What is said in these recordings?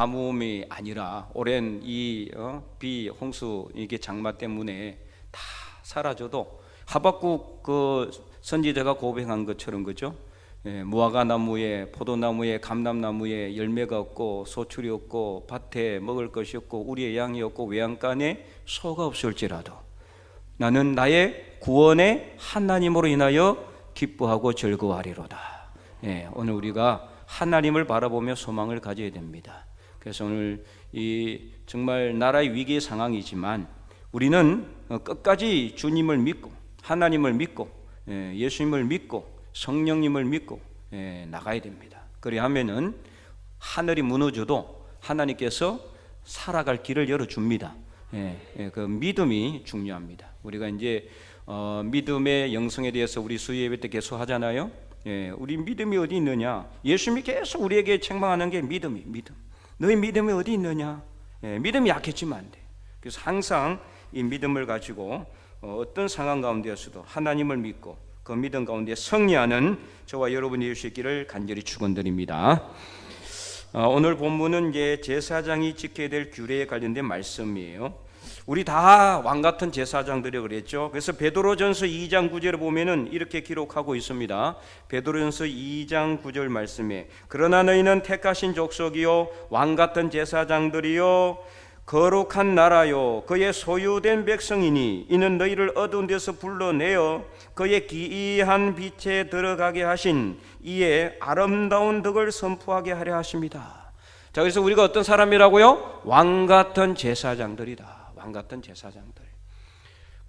가뭄이 아니라 오랜 이 비홍수 이게 장마 때문에 다 사라져도 하박국 그 선지자가 고백한 것처럼 그죠? 무화과 나무에 포도나무에 감람나무에 열매가 없고 소출이 없고 밭에 먹을 것이 없고 우리의 양이 없고 외양간에 소가 없을지라도 나는 나의 구원의 하나님으로 인하여 기뻐하고 즐거워하리로다. 오늘 우리가 하나님을 바라보며 소망을 가져야 됩니다. 그래서 오늘 이 정말 나라의 위기 상황이지만 우리는 끝까지 주님을 믿고 하나님을 믿고 예수님을 믿고 성령님을 믿고 나가야 됩니다. 그래야 하면은 하늘이 무너져도 하나님께서 살아갈 길을 열어줍니다. 그 믿음이 중요합니다. 우리가 이제 믿음의 영성에 대해서 우리 수요 예배 때 계속 하잖아요. 우리 믿음이 어디 있느냐? 예수님이 계속 우리에게 책망하는 게 믿음이 믿음. 너희 믿음이 어디 있느냐? 믿음이 약해지면 안 돼. 그래서 항상 이 믿음을 가지고 어떤 상황 가운데에서도 하나님을 믿고 그 믿음 가운데 승리하는 저와 여러분이 될 수 있기를 간절히 축원드립니다. 오늘 본문은 이제 제사장이 지켜야 될 규례에 관련된 말씀이에요. 우리 다 왕같은 제사장들이 그랬죠. 그래서 베드로전서 2장 9절에 보면은 이렇게 기록하고 있습니다. 베드로전서 2장 9절 말씀에 그러나 너희는 택하신 족속이요 왕같은 제사장들이요 거룩한 나라요 그의 소유된 백성이니 이는 너희를 어두운 데서 불러내어 그의 기이한 빛에 들어가게 하신 이의 아름다운 덕을 선포하게 하려 하십니다. 자, 그래서 우리가 어떤 사람이라고요? 왕같은 제사장들이다. 왕같은 제사장들.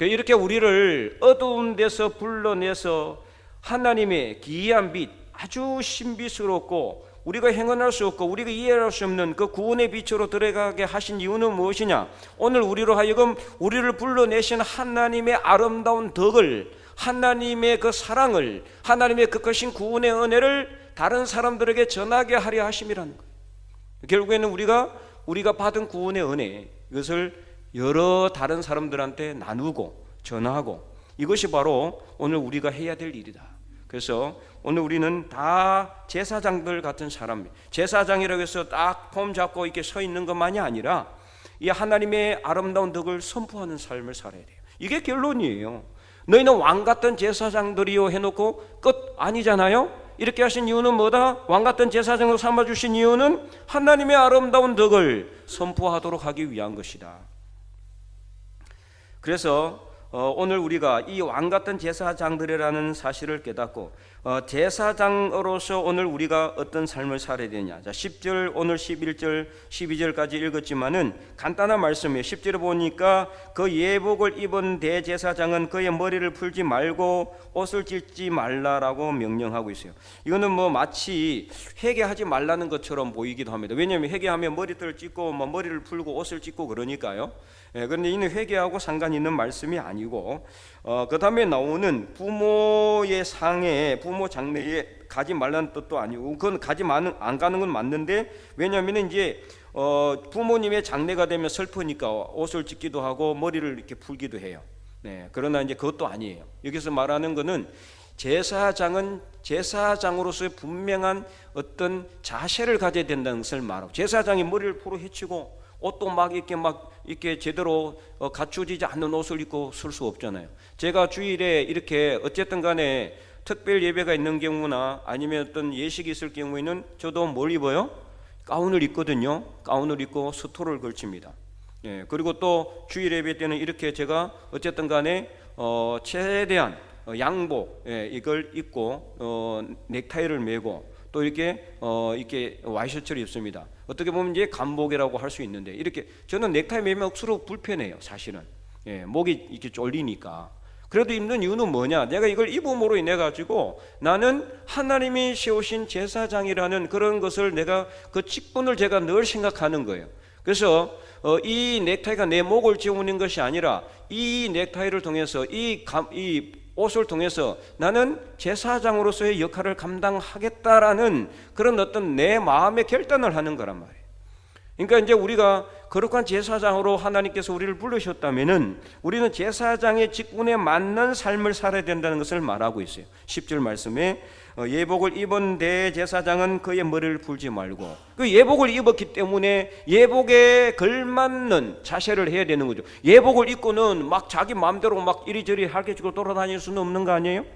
이렇게 우리를 어두운 데서 불러내서 하나님의 기이한 빛, 아주 신비스럽고 우리가 행언할 수 없고 우리가 이해할 수 없는 그 구원의 빛으로 들어가게 하신 이유는 무엇이냐? 오늘 우리로 하여금 우리를 불러내신 하나님의 아름다운 덕을, 하나님의 그 사랑을, 하나님의 그 크신 구원의 은혜를 다른 사람들에게 전하게 하려 하심이라는 거예요. 결국에는 우리가 받은 구원의 은혜, 이것을 여러 다른 사람들한테 나누고 전하고, 이것이 바로 오늘 우리가 해야 될 일이다. 그래서 오늘 우리는 다 제사장들 같은 사람, 제사장이라고 해서 딱 폼 잡고 이렇게 서 있는 것만이 아니라 이 하나님의 아름다운 덕을 선포하는 삶을 살아야 돼요. 이게 결론이에요. 너희는 왕 같은 제사장들이요 해놓고 끝 아니잖아요. 이렇게 하신 이유는 뭐다? 왕 같은 제사장으로 삼아주신 이유는 하나님의 아름다운 덕을 선포하도록 하기 위한 것이다. 그래서 오늘 우리가 이 왕같은 제사장들이라는 사실을 깨닫고 제사장으로서 오늘 우리가 어떤 삶을 살아야 되냐. 자, 10절 오늘 11절 12절까지 읽었지만은 간단한 말씀이에요. 10절에 보니까 그 예복을 입은 대제사장은 그의 머리를 풀지 말고 옷을 찢지 말라라고 명령하고 있어요. 이거는 뭐 마치 회개하지 말라는 것처럼 보이기도 합니다. 왜냐하면 회개하면 머리털을 찢고 머리를 풀고 옷을 찢고 그러니까요. 그런데 이는 회개하고 상관 있는 말씀이 아니고 그 다음에 나오는 부모의 상에 부모 장례에 가지 말라는 뜻도 아니고, 그건 안 가는 건 맞는데, 왜냐하면 이제 부모님의 장례가 되면 슬프니까 옷을 찢기도 하고 머리를 이렇게 풀기도 해요. 그러나 이제 그것도 아니에요. 여기서 말하는 것은 제사장은 제사장으로서의 분명한 어떤 자세를 가져야 된다는 것을 말하고, 제사장이 머리를 풀어 헤치고 옷도 막 이렇게 제대로 갖추어지지 않는 옷을 입고 쓸 수 없잖아요. 제가 주일에 이렇게 어쨌든 간에 특별 예배가 있는 경우나 아니면 어떤 예식이 있을 경우에는 저도 뭘 입어요? 가운을 입거든요. 가운을 입고 스토를 걸칩니다. 그리고 또 주일 예배 때는 이렇게 제가 어쨌든 간에 최대한 양복 이걸 입고 넥타이를 메고 또 이렇게 와이셔츠를 입습니다. 어떻게 보면 이제 간복이라고 할 수 있는데, 이렇게 저는 넥타이 매면 억수로 불편해요. 사실은 목이 이렇게 쫄리니까. 그래도 입는 이유는 뭐냐? 내가 이걸 입음으로 인해 가지고 나는 하나님이 세우신 제사장이라는 그런 것을 내가 그 직분을 제가 늘 생각하는 거예요. 그래서 이 넥타이가 내 목을 채우는 것이 아니라 이 넥타이를 통해서 이 옷을 통해서 나는 제사장으로서의 역할을 감당하겠다라는 그런 어떤 내 마음의 결단을 하는 거란 말이에요. 그러니까 이제 우리가 거룩한 제사장으로 하나님께서 우리를 부르셨다면은 우리는 제사장의 직분에 맞는 삶을 살아야 된다는 것을 말하고 있어요. 10절 말씀에 예복을 입은 대제사장은 그의 머리를 풀지 말고, 그 예복을 입었기 때문에 예복에 걸맞는 자세를 해야 되는 거죠. 예복을 입고는 막 자기 마음대로 막 이리저리 할개치고 돌아다닐 수는 없는 거 아니에요?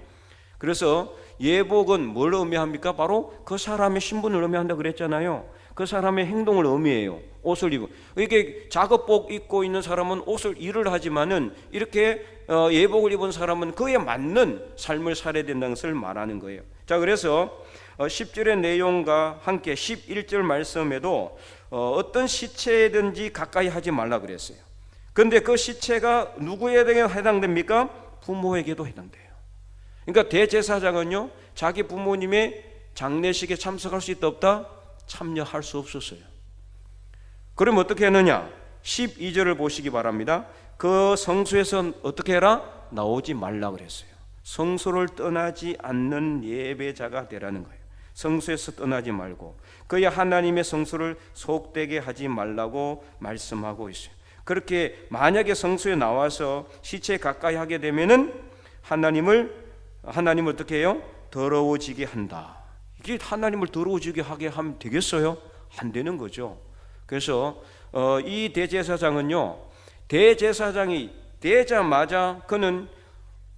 그래서 예복은 뭘 의미합니까? 바로 그 사람의 신분을 의미한다 그랬잖아요. 그 사람의 행동을 의미해요. 옷을 입고, 이게 작업복 입고 있는 사람은 옷을 일을 하지만은 이렇게 예복을 입은 사람은 그에 맞는 삶을 살아야 된다는 것을 말하는 거예요. 자, 그래서 10절의 내용과 함께 11절 말씀에도 어떤 시체든지 가까이 하지 말라 그랬어요. 그런데 그 시체가 누구에게 해당됩니까? 부모에게도 해당돼요. 그러니까 대제사장은요, 자기 부모님의 장례식에 참석할 수 있다 없다? 참여할 수 없었어요. 그럼 어떻게 했느냐? 12절을 보시기 바랍니다. 그 성소에서 어떻게 해라? 나오지 말라 그랬어요. 성소를 떠나지 않는 예배자가 되라는 거예요. 성소에서 떠나지 말고 그의 하나님의 성소를 속되게 하지 말라고 말씀하고 있어요. 그렇게 만약에 성소에 나와서 시체에 가까이 하게 되면은 하나님을 어떻게 해요? 더러워지게 한다. 이게 하나님을 더러워지게 하게 하면 되겠어요? 안 되는 거죠. 그래서 이 대제사장은요, 대제사장이 되자마자 그는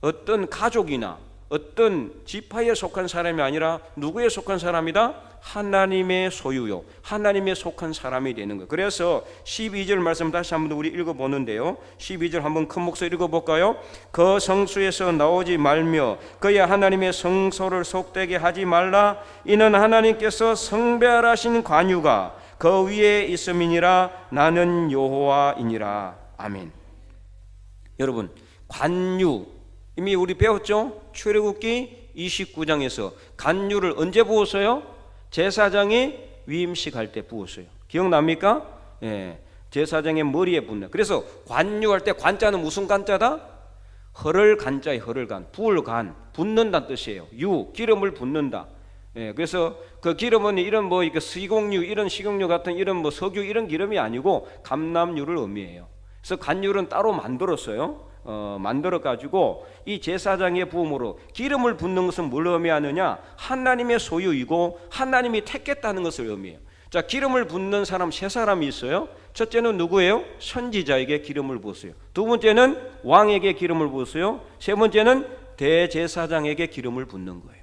어떤 가족이나 어떤 지파에 속한 사람이 아니라 누구에 속한 사람이다? 하나님의 소유요, 하나님에 속한 사람이 되는 거예요. 그래서 12절 말씀 다시 한번 우리 읽어보는데요, 12절 한번 큰 목소리 읽어볼까요? 그 성소에서 나오지 말며 그의 하나님의 성소를 속되게 하지 말라. 이는 하나님께서 성별하신 관유가 그 위에 있음이니라. 나는 여호와이니라. 아멘. 여러분, 관유 이미 우리 배웠죠? 출애굽기 29장에서 관유를 언제 부었어요? 제사장이 위임식 할 때 부었어요. 기억납니까? 예, 제사장의 머리에 붓는. 그래서 관유할 때 관자는 무슨 관자다? 헐을 간자예요. 헐을 간, 부을 간, 붓는다는 뜻이에요. 유, 기름을 붓는다. 예, 그래서 그 기름은 이런 뭐 이렇게 식용유, 이런 식용유 같은 이런 뭐 석유 이런 기름이 아니고 감람유를 의미해요. 그래서 관유는 따로 만들었어요. 만들어 가지고 이 제사장의 부음으로 기름을 붓는 것은 뭘 의미하느냐? 하나님의 소유이고 하나님이 택했다는 것을 의미해요. 자, 기름을 붓는 사람 세 사람이 있어요. 첫째는 누구예요? 선지자에게 기름을 부었어요. 두 번째는 왕에게 기름을 부었어요. 세 번째는 대제사장에게 기름을 붓는 거예요.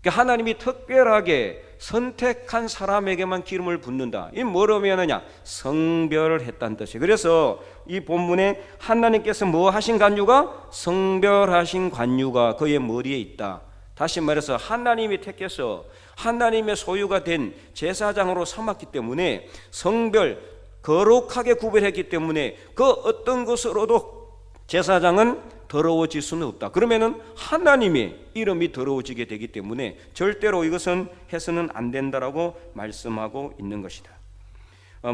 그러니까 하나님이 특별하게 선택한 사람에게만 기름을 붓는다. 이 뭘 의미하느냐? 성별을 했다는 뜻이에요. 그래서 이 본문에 하나님께서 뭐 하신 관유가? 성별하신 관유가 그의 머리에 있다. 다시 말해서 하나님이 택해서 하나님의 소유가 된 제사장으로 삼았기 때문에 성별, 거룩하게 구별했기 때문에 그 어떤 것으로도 제사장은 더러워질 수는 없다. 그러면은 하나님의 이름이 더러워지게 되기 때문에 절대로 이것은 해서는 안 된다라고 말씀하고 있는 것이다.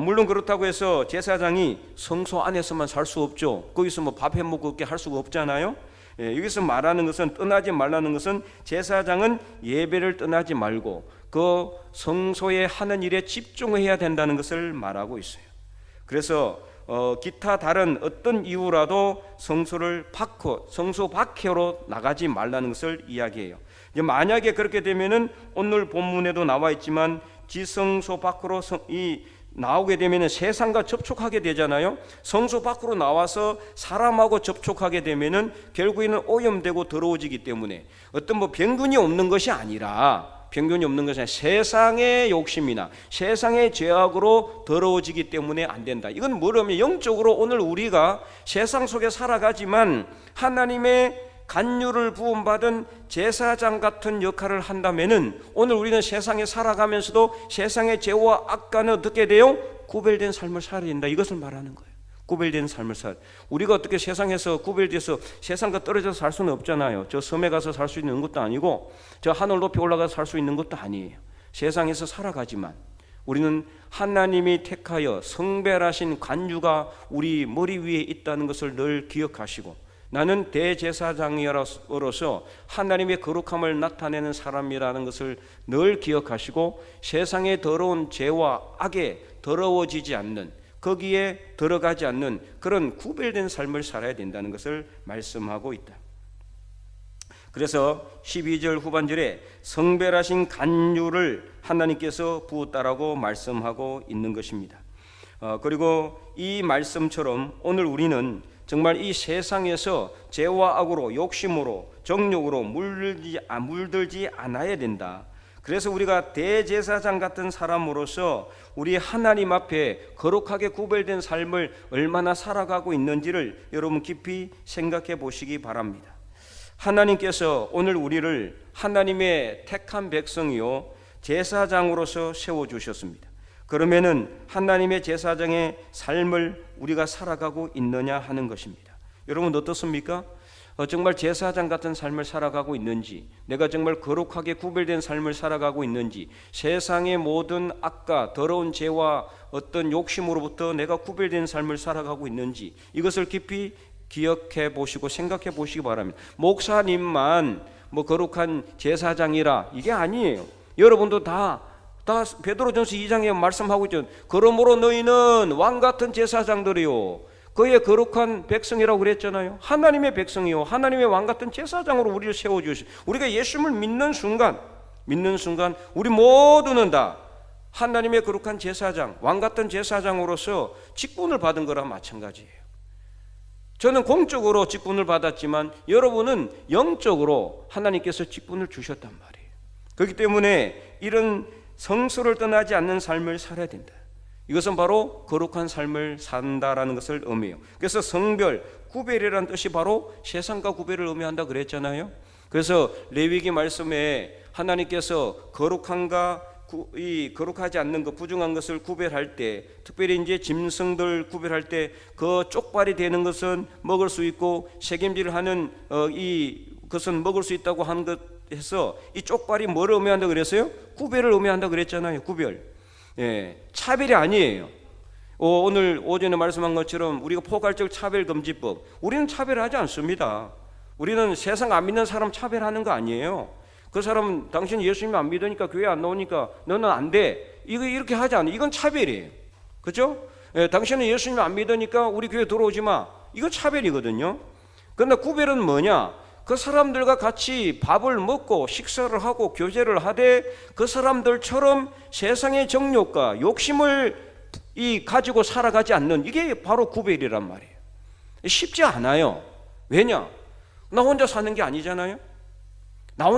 물론 그렇다고 해서 제사장이 성소 안에서만 살 수 없죠. 거기서 뭐 밥 해먹고 그렇게 할 수가 없잖아요. 여기서 말하는 것은, 떠나지 말라는 것은 제사장은 예배를 떠나지 말고 그 성소에 하는 일에 집중해야 된다는 것을 말하고 있어요. 그래서 기타 다른 어떤 이유라도 성소 밖으로 나가지 말라는 것을 이야기해요. 이제 만약에 그렇게 되면은 오늘 본문에도 나와 있지만 지성소 밖으로 나오게 되면은 세상과 접촉하게 되잖아요. 성소 밖으로 나와서 사람하고 접촉하게 되면은 결국에는 오염되고 더러워지기 때문에 어떤 뭐 병균이 없는 것이 아니라 세상의 욕심이나 세상의 죄악으로 더러워지기 때문에 안 된다. 이건 뭐냐면 영적으로 오늘 우리가 세상 속에 살아가지만 하나님의 관유를 부음받은 제사장 같은 역할을 한다면은 오늘 우리는 세상에 살아가면서도 세상의 죄와 악과는 어떻게 돼요? 구별된 삶을 살아야 된다. 이것을 말하는 거예요. 구별된 삶을 우리가 어떻게 세상에서 구별돼서 세상과 떨어져서 살 수는 없잖아요. 저 섬에 가서 살 수 있는 것도 아니고 저 하늘 높이 올라가서 살 수 있는 것도 아니에요. 세상에서 살아가지만 우리는 하나님이 택하여 성별하신 관유가 우리 머리 위에 있다는 것을 늘 기억하시고, 나는 대제사장으로서 하나님의 거룩함을 나타내는 사람이라는 것을 늘 기억하시고, 세상의 더러운 죄와 악에 더러워지지 않는, 거기에 들어가지 않는 그런 구별된 삶을 살아야 된다는 것을 말씀하고 있다. 그래서 12절 후반절에 성별하신 간유를 하나님께서 부었다라고 말씀하고 있는 것입니다. 그리고 이 말씀처럼 오늘 우리는 정말 이 세상에서 죄와 악으로 욕심으로 정욕으로 물들지 않아야 된다. 그래서 우리가 대제사장 같은 사람으로서 우리 하나님 앞에 거룩하게 구별된 삶을 얼마나 살아가고 있는지를 여러분 깊이 생각해 보시기 바랍니다. 하나님께서 오늘 우리를 하나님의 택한 백성이요 제사장으로서 세워주셨습니다. 그러면은 하나님의 제사장의 삶을 우리가 살아가고 있느냐 하는 것입니다. 여러분 어떻습니까? 정말 제사장 같은 삶을 살아가고 있는지, 내가 정말 거룩하게 구별된 삶을 살아가고 있는지, 세상의 모든 악과 더러운 죄와 어떤 욕심으로부터 내가 구별된 삶을 살아가고 있는지, 이것을 깊이 기억해 보시고 생각해 보시기 바랍니다. 목사님만 뭐 거룩한 제사장이라 이게 아니에요. 여러분도 다 베드로전서 2장에 말씀하고 있죠. 그러므로 너희는 왕같은 제사장들이요 그의 거룩한 백성이라고 그랬잖아요. 하나님의 백성이요 하나님의 왕같은 제사장으로 우리를 세워주시고, 우리가 예수님을 믿는 순간 우리 모두는 다 하나님의 거룩한 제사장, 왕같은 제사장으로서 직분을 받은 거랑 마찬가지예요. 저는 공적으로 직분을 받았지만 여러분은 영적으로 하나님께서 직분을 주셨단 말이에요. 그렇기 때문에 이런 성소를 떠나지 않는 삶을 살아야 된다. 이것은 바로 거룩한 삶을 산다라는 것을 의미해요. 그래서 성별, 구별이라는 뜻이 바로 세상과 구별을 의미한다 그랬잖아요. 그래서 레위기 말씀에 하나님께서 거룩한가 이 거룩하지 않는 것, 부정한 것을 구별할 때, 특별히 이제 짐승들 구별할 때 그 쪽발이 되는 것은 먹을 수 있고 책임질 하는 이 것은 먹을 수 있다고 하는 것에서 이 쪽발이 뭐를 의미한다 그랬어요? 구별을 의미한다 그랬잖아요. 구별. 예, 차별이 아니에요. 오늘 오전에 말씀한 것처럼 우리가 포괄적 차별금지법, 우리는 차별하지 않습니다. 우리는 세상 안 믿는 사람 차별하는 거 아니에요. 그 사람은 당신 예수님 안 믿으니까 교회 안 나오니까 너는 안 돼, 이렇게 하지 않아요. 이건 차별이에요. 그죠? 예, 당신은 예수님 안 믿으니까 우리 교회 들어오지 마, 이건 차별이거든요. 그런데 구별은 뭐냐? 그 사람들과 같이 밥을 먹고 식사를 하고 교제를 하되 그 사람들처럼 세상의 정욕과 욕심을 가지고 살아가지 않는, 이게 바로 구별이란 말이에요. 쉽지 않아요. 왜냐? 나 혼자 사는 게 아니잖아요. 나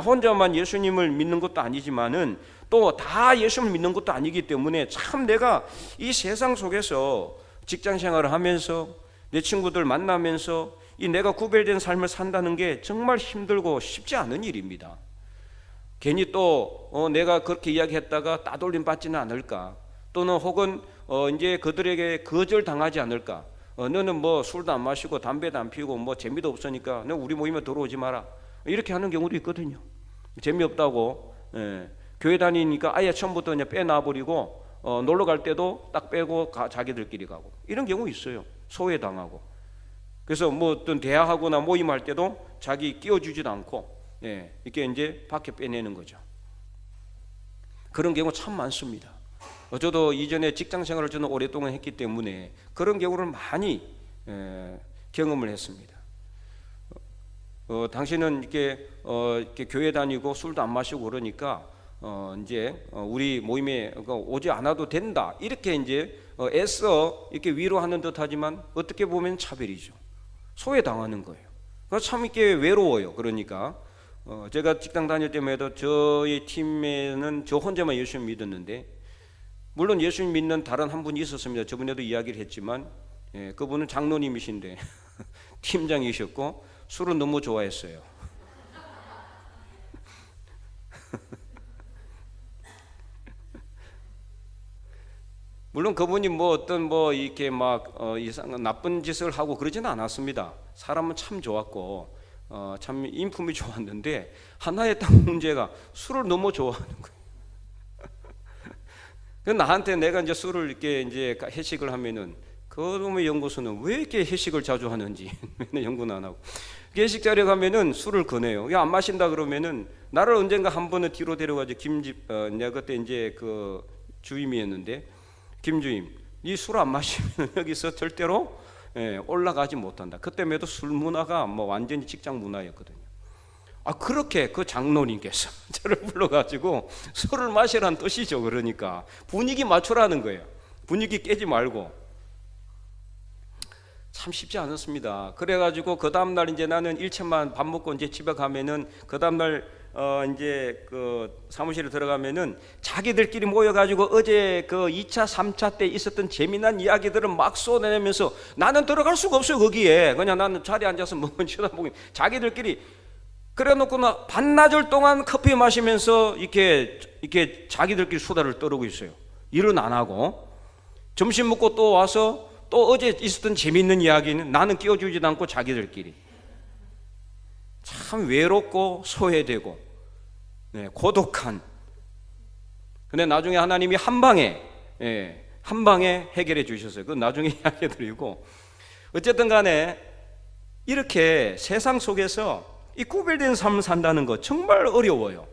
혼자만 예수님을 믿는 것도 아니지만은 또 다 예수님을 믿는 것도 아니기 때문에 참 내가 이 세상 속에서 직장 생활을 하면서 내 친구들 만나면서 이 내가 구별된 삶을 산다는 게 정말 힘들고 쉽지 않은 일입니다. 괜히 또 내가 그렇게 이야기했다가 따돌림 받지는 않을까, 또는 혹은 이제 그들에게 거절당하지 않을까. 너는 뭐 술도 안 마시고 담배도 안 피우고 뭐 재미도 없으니까 너 우리 모임에 들어오지 마라, 이렇게 하는 경우도 있거든요. 재미없다고. 예. 교회 다니니까 아예 처음부터 그냥 빼놔버리고 놀러 갈 때도 딱 빼고 자기들끼리 가고, 이런 경우 있어요. 소외당하고. 그래서 뭐 어떤 대화하거나 모임할 때도 자기 끼워주지도 않고, 예, 이렇게 이제 밖에 빼내는 거죠. 그런 경우 참 많습니다. 저도 이전에 직장 생활을 저는 오랫동안 했기 때문에 그런 경우를 많이 경험을 했습니다. 당신은 이렇게 교회 다니고 술도 안 마시고 그러니까 이제 우리 모임에 오지 않아도 된다, 이렇게 이제 애써 이렇게 위로하는 듯하지만 어떻게 보면 차별이죠. 소외당하는 거예요. 그래서 참 이렇게 외로워요. 그러니까 제가 직장 다닐 때마다 저희 팀에는 저 혼자만 예수님 믿었는데, 물론 예수님 믿는 다른 한 분이 있었습니다. 저번에도 이야기를 했지만, 예, 그분은 장로님이신데 팀장이셨고 술을 너무 좋아했어요. 물론 그분이 뭐 어떤 뭐 이렇게 막 이상한 나쁜 짓을 하고 그러지는 않았습니다. 사람은 참 좋았고 참 인품이 좋았는데 하나의 딱 문제가 술을 너무 좋아하는 거예요. 나한테 내가 이제 술을 이렇게 이제 회식을 하면은 그놈의 연구소는 왜 이렇게 회식을 자주 하는지 맨날 연구는 안 하고, 회식 자리에 가면은 술을 거네요. 야, 안 마신다 그러면은 나를 언젠가 한 번은 뒤로 데려가지고 내가 그때 이제 그 주임이었는데, 김주임, 이 술 안 마시면 여기서 절대로 올라가지 못한다. 그때마다 술 문화가 뭐 완전히 직장 문화였거든요. 그렇게 그 장로님께서 저를 불러가지고 술을 마시라는 뜻이죠. 그러니까 분위기 맞추라는 거예요. 분위기 깨지 말고. 참 쉽지 않았습니다. 그래가지고 그 다음날 이제 나는 일체만 밥 먹고 이제 집에 가면은 그 다음날 이제 그 사무실에 들어가면은 자기들끼리 모여가지고 어제 그 2차 3차 때 있었던 재미난 이야기들을 막 쏟아내면서 나는 들어갈 수가 없어요. 거기에 그냥 나는 자리에 앉아서 뭐 쳐다보고 자기들끼리 그래놓고 나 반나절 동안 커피 마시면서 이렇게 자기들끼리 수다를 떨고 있어요. 일은 안 하고 점심 먹고 또 와서 또 어제 있었던 재미있는 이야기는 나는 끼워주지도 않고 자기들끼리. 참 외롭고 소외되고 고독한. 근데 나중에 하나님이 한 방에 해결해 주셨어요. 그건 나중에 이야기 드리고. 어쨌든 간에 이렇게 세상 속에서 이 구별된 삶을 산다는 거 정말 어려워요.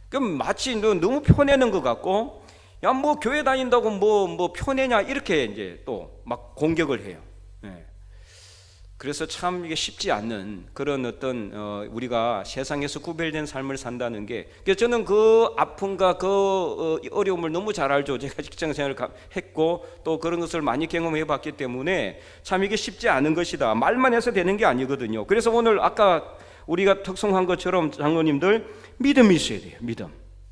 그럼 마치 너무 편해는 것 같고, 야, 뭐 교회 다닌다고 뭐 편해냐 이렇게 이제 또 막 공격을 해요. 그래서 참 이게 쉽지 않는 그런 어떤 우리가 세상에서 구별된 삶을 산다는 게, 그래서 저는 그 아픔과 그 어려움을 너무 잘 알죠. 제가 직장생활을 했고 또 그런 것을 많이 경험해 봤기 때문에 참 이게 쉽지 않은 것이다. 말만 해서 되는 게 아니거든요. 그래서 오늘 아까 우리가 특송한 것처럼 장로님들 믿음이 있어야 돼요. 믿음.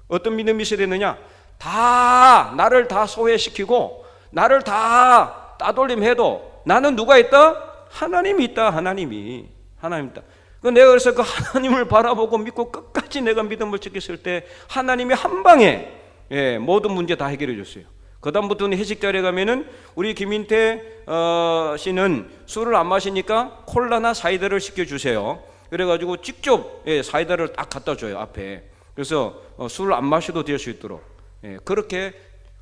어떤 믿음이 있어야 되느냐? 다 나를 다 소외시키고 나를 다 따돌림해도 나는 누가 있다? 하나님이 있다. 하나님 있다. 내가 그래서 그 하나님을 바라보고 믿고 끝까지 내가 믿음을 지켰을 때 하나님이 한 방에 모든 문제 다 해결해 줬어요. 그 다음부터는 회식 자리에 가면은 우리 김인태 씨는 술을 안 마시니까 콜라나 사이다를 시켜주세요. 그래가지고 직접 사이다를 딱 갖다 줘요, 앞에. 그래서 술을 안 마셔도 될 수 있도록. 그렇게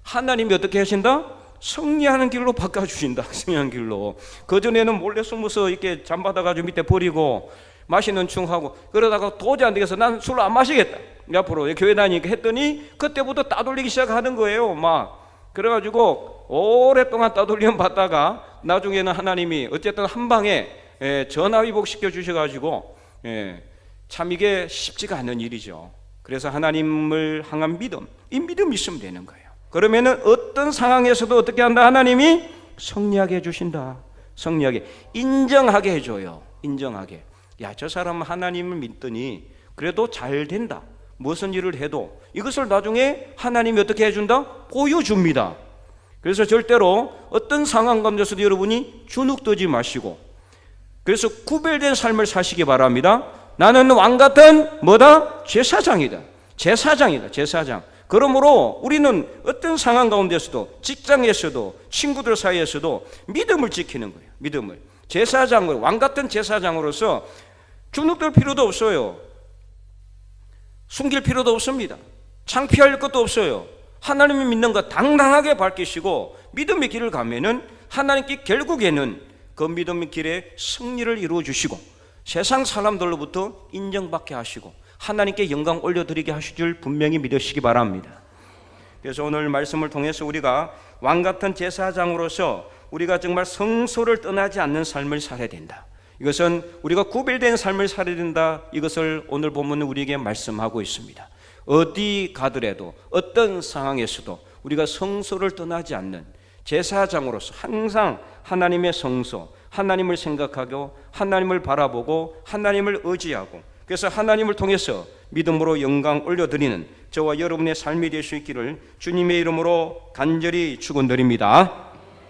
하나님이 어떻게 하신다? 승리하는 길로 바꿔주신다. 승리하는 길로. 그전에는 몰래 숨어서 이렇게 잠받아가지고 밑에 버리고 마시는 척하고 그러다가 도저히 안 되겠어. 난 술을 안 마시겠다. 앞으로 교회 다니니까 했더니 그때부터 따돌리기 시작하는 거예요. 막. 그래가지고 오랫동안 따돌림 받다가 나중에는 하나님이 어쨌든 한 방에 전화위복 시켜주셔가지고 참 이게 쉽지가 않은 일이죠. 그래서 하나님을 향한 믿음, 이 믿음이 있으면 되는 거예요. 그러면은 어떤 상황에서도 어떻게 한다? 하나님이 승리하게 해주신다. 승리하게, 인정하게 해줘요. 인정하게. 야, 저 사람은 하나님을 믿더니 그래도 잘 된다. 무슨 일을 해도 이것을 나중에 하나님이 어떻게 해준다? 보여줍니다. 그래서 절대로 어떤 상황 가운데서도 여러분이 주눅들지 마시고, 그래서 구별된 삶을 사시기 바랍니다. 나는 왕 같은 뭐다? 제사장이다. 제사장. 그러므로 우리는 어떤 상황 가운데서도, 직장에서도, 친구들 사이에서도 믿음을 지키는 거예요. 믿음을. 제사장으로, 왕 같은 제사장으로서 주눅들 필요도 없어요. 숨길 필요도 없습니다. 창피할 것도 없어요. 하나님을 믿는 것 당당하게 밝히시고 믿음의 길을 가면은 하나님께 결국에는 그 믿음의 길에 승리를 이루어 주시고 세상 사람들로부터 인정받게 하시고 하나님께 영광 올려드리게 하실 줄 분명히 믿으시기 바랍니다. 그래서 오늘 말씀을 통해서 우리가 왕같은 제사장으로서 우리가 정말 성소를 떠나지 않는 삶을 살아야 된다. 이것은 우리가 구별된 삶을 살아야 된다. 이것을 오늘 본문은 우리에게 말씀하고 있습니다. 어디 가더라도 어떤 상황에서도 우리가 성소를 떠나지 않는 제사장으로서 항상 하나님의 성소, 하나님을 생각하고 하나님을 바라보고 하나님을 의지하고, 그래서 하나님을 통해서 믿음으로 영광 올려드리는 저와 여러분의 삶이 될 수 있기를 주님의 이름으로 간절히 축원드립니다.